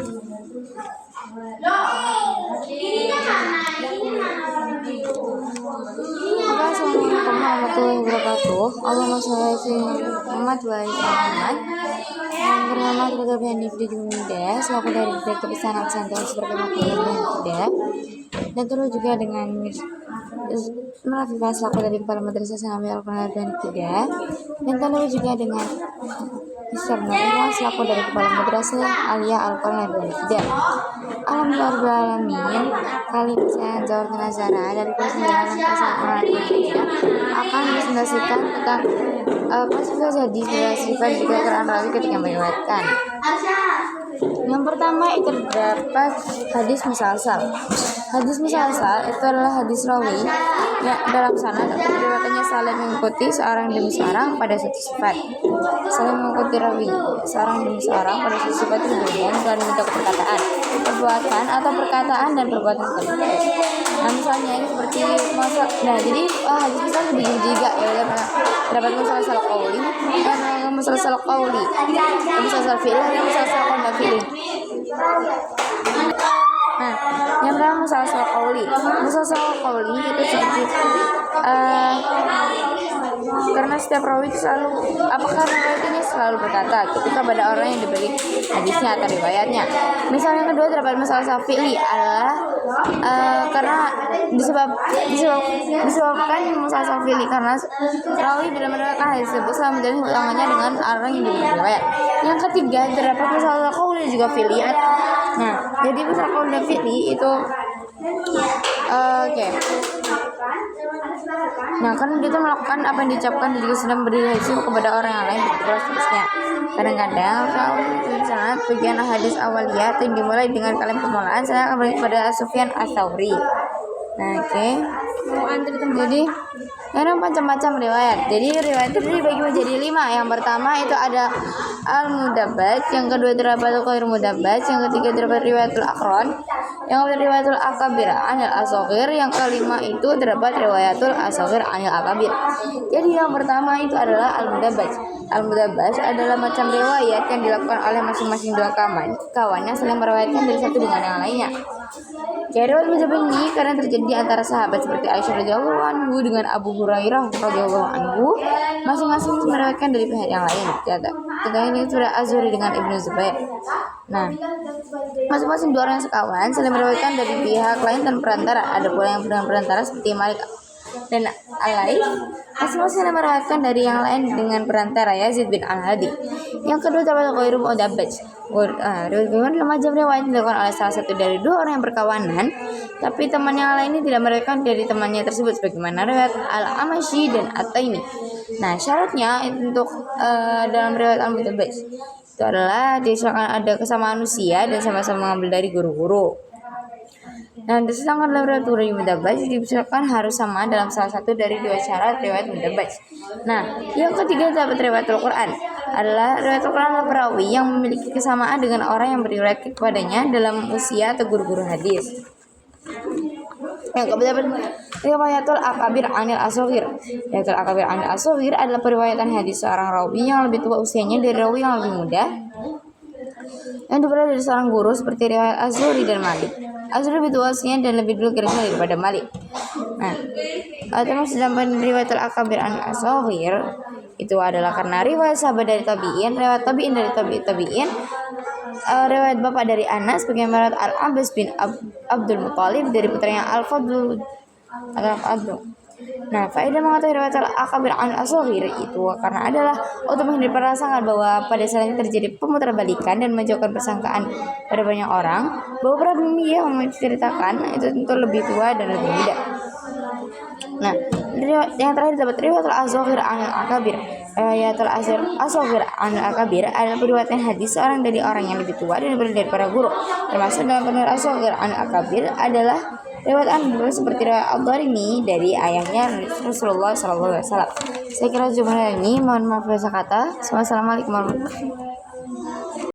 Assalamualaikum warahmatullahi wabarakatuh. Allahumma sholli ala Muhammad wa ala Muhammad. Bernama Tertutup Hanif di Jumida, selaku dari Direktur Pesantren Pesantren seperti Makhluk tidak, dan terus juga dengan Merafiqah selaku dari Kepala Madrasah Sanawiyah Al-Quran dan tidak, dan terus juga dengan Mister Nurullah selaku dari Kepala Madrasah Aliyah Al-Quran dan tidak. Alhamdulillahirrahmanirrahim. Kali ini saya Zawar Nazara dari kelas 9 Pesantren akan presentasikan tentang kasus hadis dan juga Quran rawi ketika meriwayatkan. Yang pertama itu terdapat hadis musalsal. Hadis musalsal itu adalah hadis rawi yang dalam sanad atau riwayatnya saling mengikuti seorang demi seorang pada satu sifat. Saling mengikuti rawi seorang demi seorang pada satu sifat itu berhubungan dengan bentuk perkataan, perbuatan atau perkataan dan perbuatan sekaligus. Nah misalnya ini seperti jadi hadis musalsal dibagi tiga ya, terdapat musalsal qauli dan musalsal qauli, musalsal fi'li dan musalsal qawli fi'li. Nah, yang pertama musalsal qauli. Musalsal qauli itu seperti karena setiap rawi itu rawinya selalu berkata ketika pada orang yang diberi hadisnya atau riwayatnya. Misal yang kedua terdapat musalsal fi'li adalah karena disebabkan musalsal fi'li karena rawi bila mendapatkan hadis tersebut selalu menjalin utamanya dengan orang yang diberi riwayat. Yang ketiga terdapat musalsal qauli juga fi'li. Nah, jadi musalsal qauli dan fi'li itu Nah, karena dia itu melakukan apa yang diucapkan dan juga sedang beri hadis kepada orang yang lain seterusnya. Kadang-kadang kalau misalnya bagian hadis awaliyah itu dimulai dengan kalimat permulaan, saya akan beri kepada Sufyan Ats-Tsauri. Nah, jadi ada macam-macam riwayat. Jadi riwayat itu dibagi menjadi 5. Yang pertama itu ada al-mudabbaj, yang kedua terdapat ghairu mudabbaj, yang ketiga terdapat riwayatul aqran, yang keempat riwayatul akabir anil asghir, yang kelima itu terdapat riwayatul asghir anil akabir. Jadi yang pertama itu adalah al-mudabbaj. Al-mudabbaj adalah macam riwayat yang dilakukan oleh masing-masing dua kawannya saling meriwayatkan dari satu dengan yang lainnya. Riwayat mudabbaj ini karena terjadi antara sahabat seperti Aisyah radhiyallahu anhu dengan Abu Hurairah radhiyallahu anhu, masing-masing meriwayatkan dari pihak yang lain. Contohnya ini sudah Az-Zuhri dengan Ibnu Zubair. Nah, masing-masing dua orang sekawan saling meriwayatkan dari pihak lain dan perantara. Ada pula yang dengan perantara seperti Malik dan Al-Laits, masing-masing meriwayatkan dari yang lain dengan perantara Yazid bin Al-Hadi. Yang kedua terdapat ghairu mudabbaj. Riwayat adalah macam riwayat dilakukan oleh salah satu dari dua orang yang berkawanan, tapi teman yang lain ini tidak meriwayatkan dari temannya tersebut, sebagaimana riwayat Al-Amashi dan At-Taimi. Nah, syaratnya untuk dalam riwayat al-mudabbaj itu adalah disyaratkan ada kesamaan usia dan sama-sama mengambil dari guru-guru. Nah, sedangkan dalam riwayat mudabbaj disyaratkan harus sama dalam salah satu dari dua syarat riwayat mudabbaj. Nah, yang ketiga terdapat riwayatul Quran. Adalah riwayatul Quran adalah perawi yang memiliki kesamaan dengan orang yang beriwayat kepadanya dalam usia atau guru-guru hadis. Yang keempat riwayatul akabir anil asghir. Riwayatul akabir anil asghir adalah periwayatan hadis seorang rawi yang lebih tua usianya dari rawi yang lebih muda, yang diperoleh dari seorang guru seperti riwayat Az-Zuhri dan Malik. Az-Zuhri lebih tua usianya dan lebih dulu garisnya daripada Malik. Nah, termasuk dalam riwayatul akabir anil asghir itu adalah karena riwayat sahabat dari tabi'in, riwayat tabi'in dari tabi'in, riwayat bapak dari Anas, bagaimana Al-Abbas bin Abdul Muthalib dari putranya Al-Fadl. Nah, faedah mengetahui riwayat al-akabir al-asghir itu karena adalah untuk menghindari prasangka bahwa pada saat ini terjadi pemutarbalikan dan menjauhkan persangkaan pada banyak orang bahwa perawi yang menceritakan itu tentu lebih tua dan lebih muda. Nah, yang terakhir dapat riwayatul asghir anil akabir. Riwayatul asghir anil akabir adalah periwayatan hadis seorang dari orang yang lebih tua dan lebih dari para guru. Termasuk dalam riwayat asghir anil akabir adalah riwayat An-Nabawi seperti riwayat Al-Darimi dari ayahnya Rasulullah SAW. Saya kira jumlah ini, mohon maaf dosa kata. Wassalamualaikum warahmatullahi wabarakatuh.